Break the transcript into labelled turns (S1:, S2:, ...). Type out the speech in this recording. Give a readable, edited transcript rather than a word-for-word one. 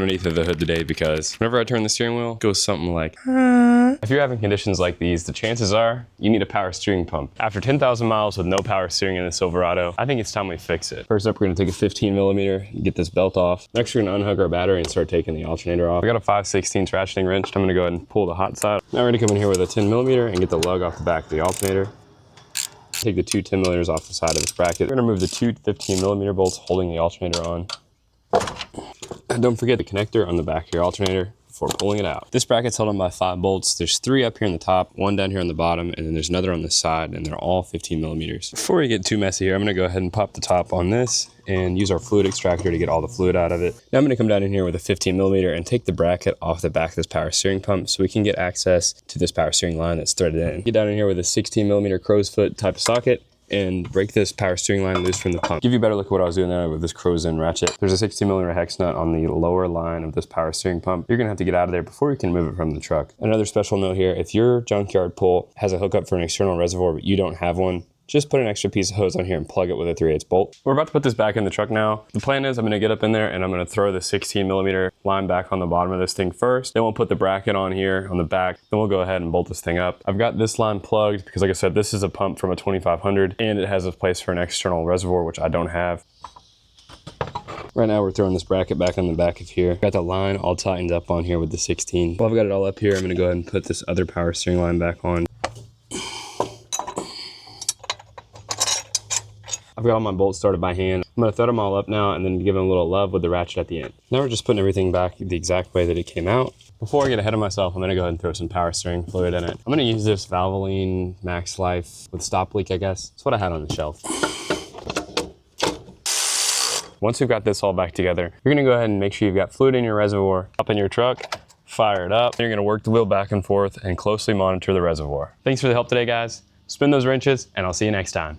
S1: underneath of the hood today because whenever I turn the steering wheel, it goes something like, If you're having conditions like these, the chances are you need a power steering pump. After 10,000 miles with no power steering in the Silverado, I think it's time we fix it. First up, we're gonna take a 15 millimeter, get this belt off. Next, we're gonna unhook our battery and start taking the alternator off. I got a 5/16 ratcheting wrench. I'm gonna go ahead and pull the hot side. Now we're gonna come in here with a 10 millimeter and get the lug off the back of the alternator. Take the two 10 millimeters off the side of this bracket. We're gonna remove the two 15 millimeter bolts holding the alternator on. And don't forget the connector on the back of your alternator before pulling it out. This bracket's held on by 5 bolts. There's 3 up here on the top, 1 down here on the bottom, and then there's another on the side, and they're all 15 millimeters. Before we get too messy here, I'm gonna go ahead and pop the top on this and use our fluid extractor to get all the fluid out of it. Now I'm gonna come down in here with a 15 millimeter and take the bracket off the back of this power steering pump so we can get access to this power steering line that's threaded in. Get down in here with a 16 millimeter crow's foot type of socket and break this power steering line loose from the pump. Give you a better look at what I was doing there with this crow's in ratchet. There's a 16 millimeter hex nut on the lower line of this power steering pump. You're gonna have to get out of there before you can move it from the truck. Another special note here, if your junkyard pull has a hookup for an external reservoir but you don't have one, just put an extra piece of hose on here and plug it with a 3/8 bolt. We're about to put this back in the truck now. The plan is I'm gonna get up in there and I'm gonna throw the 16 millimeter line back on the bottom of this thing first. Then we'll put the bracket on here on the back. Then we'll go ahead and bolt this thing up. I've got this line plugged because like I said, this is a pump from a 2500 and it has a place for an external reservoir, which I don't have. Right now we're throwing this bracket back on the back of here. Got the line all tightened up on here with the 16. Well, I've got it all up here. I'm gonna go ahead and put this other power steering line back on. I've got all my bolts started by hand. I'm gonna thread them all up now and then give them a little love with the ratchet at the end. Now we're just putting everything back the exact way that it came out. Before I get ahead of myself, I'm gonna go ahead and throw some power steering fluid in it. I'm gonna use this Valvoline Max Life with stop leak, I guess. That's what I had on the shelf. Once we've got this all back together, you're gonna go ahead and make sure you've got fluid in your reservoir, up in your truck, fire it up. Then you're gonna work the wheel back and forth and closely monitor the reservoir. Thanks for the help today, guys. Spin those wrenches and I'll see you next time.